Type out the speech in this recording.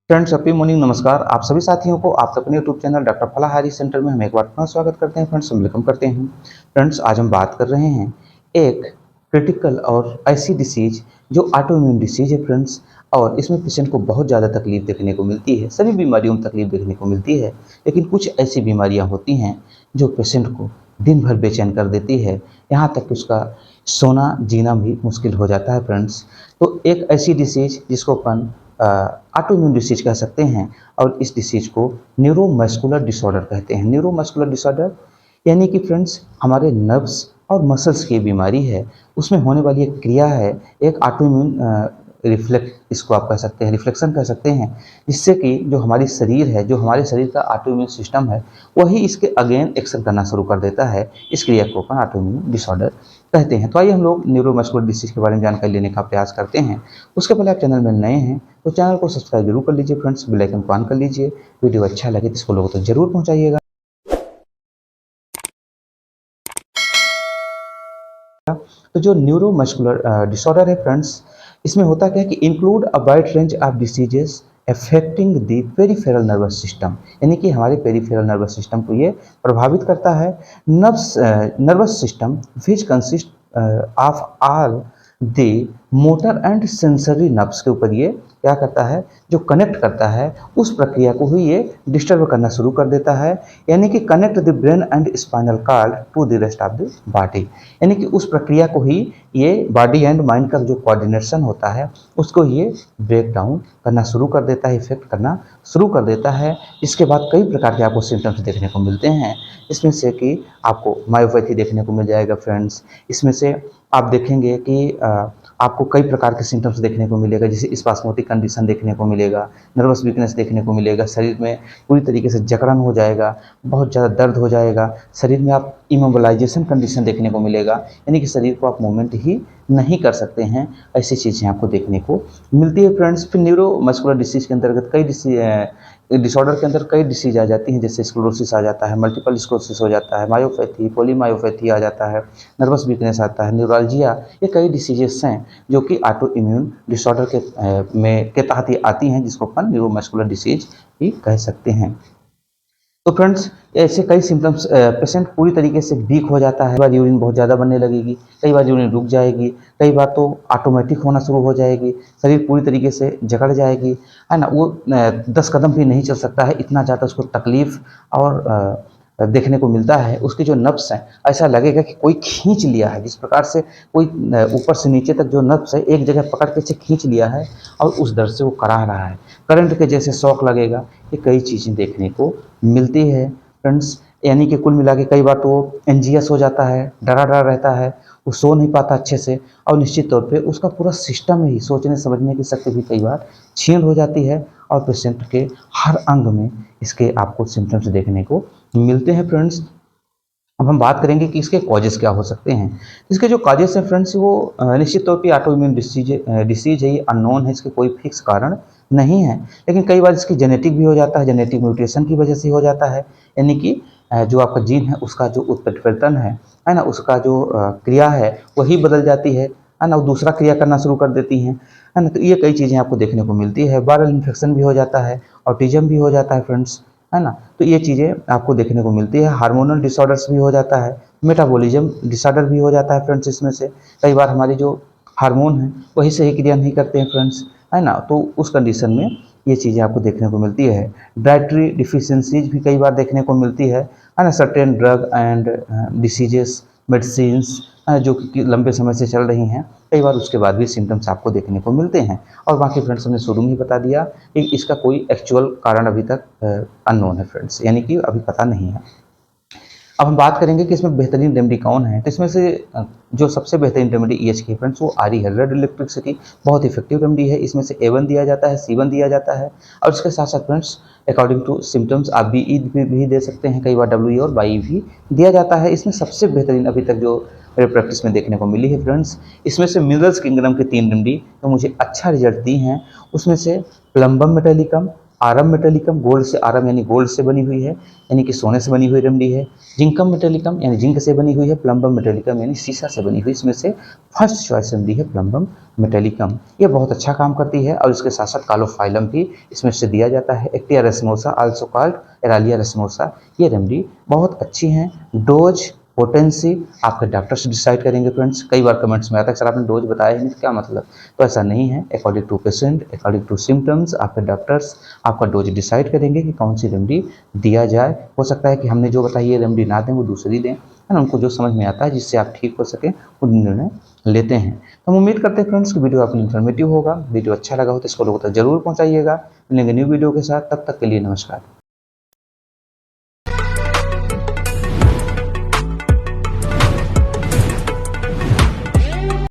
Friends, happy morning. नमस्कार आप सभी साथियों को आपके अपने यूट्यूब चैनल डॉक्टर फलाहारी सेंटर में हम एक बार पुनः स्वागत करते हैं। फ्रेंड्स, वेलकम करते हैं। फ्रेंड्स, आज हम बात कर रहे हैं एक क्रिटिकल और ऐसी डिसीज जो ऑटो इम्यून डिसीज है फ्रेंड्स। और इसमें पेशेंट को बहुत ज़्यादा तकलीफ देखने को मिलती है। सभी बीमारियों में तकलीफ देखने को मिलती है, लेकिन कुछ ऐसी बीमारियां होती हैं जो पेशेंट को दिन भर बेचैन कर देती है, यहाँ तक कि उसका सोना जीना भी मुश्किल हो जाता है फ्रेंड्स। तो एक ऐसी डिसीज जिसको अपन ऑटो इम्यून डिसीज कह सकते हैं, और इस डिसीज को न्यूरोमस्कुलर डिसऑर्डर कहते हैं। न्यूरोमस्कुलर डिसऑर्डर यानी कि फ्रेंड्स हमारे नर्व्स और मसल्स की बीमारी है, उसमें होने वाली एक क्रिया है, एक ऑटो इम्यून रिफ्लेक्ट, इसको आप कह सकते हैं, रिफ्लेक्शन कह सकते हैं, जिससे कि जो हमारी शरीर है, जो हमारे शरीर का ऑटो इम्यून सिस्टम है, वही इसके अगेन एक्शन करना शुरू कर देता है। इस क्रिया को अपन ऑटो इम्यून डिसऑर्डर कहते हैं। तो आइए हम लोग न्यूरोमस्कुलर डिसीज के बारे में जानकारी लेने का प्रयास करते हैं। उसके पहले आप चैनल में नए हैं तो चैनल को सब्सक्राइब जरूर कर लीजिए फ्रेंड्स, बेल आइकन को ऑन कर लीजिए। वीडियो अच्छा लगे तो इसको लोगों तक जरूर पहुंचाइएगा। तो जो न्यूरोमस्कुलर डिसऑर्डर है फ्रेंड्स, इसमें होता क्या है कि include a wide range of diseases affecting the peripheral nervous system, यानी कि हमारे पेरिफेरल नर्वस सिस्टम को ये प्रभावित करता है। Nervous system which consist of all the motor and sensory nerves के ऊपर ये क्या करता है, जो कनेक्ट करता है, उस प्रक्रिया को ही ये डिस्टर्ब करना शुरू कर देता है। यानी कि connect the brain and spinal cord to the rest of the body, यानी कि उस प्रक्रिया को ही ये बॉडी एंड माइंड का जो कोऑर्डिनेशन होता है उसको ये ब्रेक डाउन करना शुरू कर देता है, इफेक्ट करना शुरू कर देता है। इसके बाद कई प्रकार के आपको सिम्टम्स देखने को मिलते हैं। इसमें से कि आपको मायोपैथी देखने को मिल जाएगा फ्रेंड्स। इसमें से आप देखेंगे कि आपको कई प्रकार के सिम्टम्स देखने को मिलेगा, जैसे स्पास्मोटिक कंडीशन देखने को मिलेगा, नर्वस वीकनेस देखने को मिलेगा, शरीर में पूरी तरीके से जकड़न हो जाएगा, बहुत ज़्यादा दर्द हो जाएगा, शरीर में आप इमोबिलाइजेशन कंडीशन देखने को मिलेगा, यानी कि शरीर को आप मूवमेंट ही नहीं कर सकते हैं। ऐसी चीज़ें आपको देखने को मिलती है फ्रेंड्स। फिर न्यूरोमस्कुलर डिसीज के अंतर्गत कई डिसऑर्डर के अंदर कई डिसीज आ जाती हैं, जैसे स्क्लेरोसिस आ जाता है, मल्टीपल स्क्लेरोसिस हो जाता है, मायोपैथी, पोलीमायोपैथी आ जाता है, नर्वस वीकनेस आता है, न्यूरालजिया, ये कई डिसीजेस हैं जो कि ऑटो इम्यून डिसऑर्डर के तहत ही आती हैं, जिसको अपन न्यूरोमस्कुलर डिसीज भी कह सकते हैं। तो फ्रेंड्स, ऐसे कई सिम्टम्स, पेशेंट पूरी तरीके से वीक हो जाता है। कई बार यूरिन बहुत ज़्यादा बनने लगेगी, कई बार यूरिन रुक जाएगी, कई बार तो ऑटोमेटिक होना शुरू हो जाएगी, शरीर पूरी तरीके से जकड़ जाएगी, है ना। वो 10 कदम भी नहीं चल सकता है, इतना ज़्यादा उसको तकलीफ और देखने को मिलता है। उसके जो नब्स हैं, ऐसा लगेगा कि कोई खींच लिया है, जिस प्रकार से कोई ऊपर से नीचे तक जो नब्स है एक जगह पकड़ के से खींच लिया है और उस दर्द से वो कराह रहा है, करंट के जैसे शॉक लगेगा। ये कई चीज़ें देखने को मिलती है फ्रेंड्स। यानी कि कुल मिला के कई बार तो एंजियस हो जाता है, डरा डरा रहता है, वो सो नहीं पाता अच्छे से, और निश्चित तौर पे उसका पूरा सिस्टम ही, सोचने समझने की शक्ति भी कई बार छीन हो जाती है, और पेशेंट के हर अंग में इसके आपको सिम्टम्स देखने को मिलते हैं फ्रेंड्स। अब हम बात करेंगे कि इसके कॉजेस क्या हो सकते हैं। इसके जो कॉजेस हैं फ्रेंड्स, वो निश्चित तौर पे ऑटो इम्यून डिसीज है, ये अननोन है, इसके कोई फिक्स कारण नहीं है, लेकिन कई बार इसकी जेनेटिक भी हो जाता है, जेनेटिक म्यूटेशन की वजह से हो जाता है। यानी कि जो आपका जीन है उसका जो उत्परिवर्तन है ना, उसका जो क्रिया है वही बदल जाती है ना, वो दूसरा क्रिया करना शुरू कर देती हैं, है ना। तो ये कई चीज़ें आपको देखने को मिलती है। वायरल इन्फेक्शन भी हो जाता है, ऑटिज्म भी हो जाता है फ्रेंड्स, है ना। तो ये चीज़ें आपको देखने को मिलती है। हार्मोनल डिसऑर्डर्स भी हो जाता है, मेटाबॉलिज्म डिसऑर्डर भी हो जाता है फ्रेंड्स। इसमें से कई बार हमारी जो हार्मोन है वही सही क्रिया नहीं करते हैं फ्रेंड्स, है ना। तो उस कंडीशन में ये चीज़ें आपको देखने को मिलती है। डाइटरी डिफिशियंसीज भी कई बार देखने को मिलती है ना। Certain drug and diseases, medicines जो कि लंबे समय से चल रही हैं, कई बार उसके बाद भी सिम्टम्स आपको देखने को मिलते हैं। और बाकी फ्रेंड्स, हमने शुरू में ही बता दिया कि इसका कोई एक्चुअल कारण अभी तक अननोन है फ्रेंड्स, यानी कि अभी पता नहीं है। अब हम बात करेंगे कि इसमें बेहतरीन रेमेडी कौन है। तो इसमें से जो सबसे बेहतरीन रेमेडी ईएच की फ्रेंड्स, वो आरी है, रेड इलेक्ट्रिसिटी। बहुत इफेक्टिव रेमेडी है। इसमें से A1 दिया जाता है, C1 दिया जाता है, और इसके साथ साथ फ्रेंड्स अकॉर्डिंग टू सिम्टम्स आप BE भी दे सकते हैं, कई बार WE और YE भी दिया जाता है। इसमें सबसे बेहतरीन अभी तक जो मेरे प्रैक्टिस में देखने को मिली है फ्रेंड्स, इसमें से मिनरल्स किंगडम की 3 रेमेडी जो मुझे अच्छा रिजल्ट दी हैं, उसमें से प्लम्बम मेटालिकम, आरम मेटेलिकम, गोल्ड से आरम यानी गोल्ड से बनी हुई है, यानी कि सोने से बनी हुई रेमेडी है। जिंकम मेटेलिकम यानी जिंक से बनी हुई है। प्लम्बम मेटेलिकम यानी सीसा से बनी हुई। इसमें से फर्स्ट चॉइस रेमेडी है प्लम्बम मेटेलिकम। ये बहुत अच्छा काम करती है और इसके साथ साथ कालोफाइलम भी इसमें से दिया जाता है। Actaea racemosa also called Aralia racemosa, ये रेमेडी बहुत अच्छी हैं। डोज पोटेंसी आपके डॉक्टर से डिसाइड करेंगे फ्रेंड्स। कई बार कमेंट्स में आता है सर आपने डोज बताया ही नहीं तो क्या मतलब, तो ऐसा नहीं है। According to patient, according to symptoms आपके डॉक्टर्स आपका डोज डिसाइड करेंगे कि कौन सी रेमेडी दिया जाए। हो सकता है कि हमने जो बताई ये रेमेडी ना दें, वो दूसरी दें, है ना। उनको जो समझ में आता है जिससे आप ठीक हो सकें वो निर्णय लेते हैं। तो हम उम्मीद करते हैं फ्रेंड्स कि वीडियो आपको इन्फॉर्मेटिव होगा। वीडियो अच्छा लगा हो तो इसको लोगों तक जरूर पहुंचाइएगा। मिलेंगे न्यू वीडियो के साथ, तब तक के लिए नमस्कार।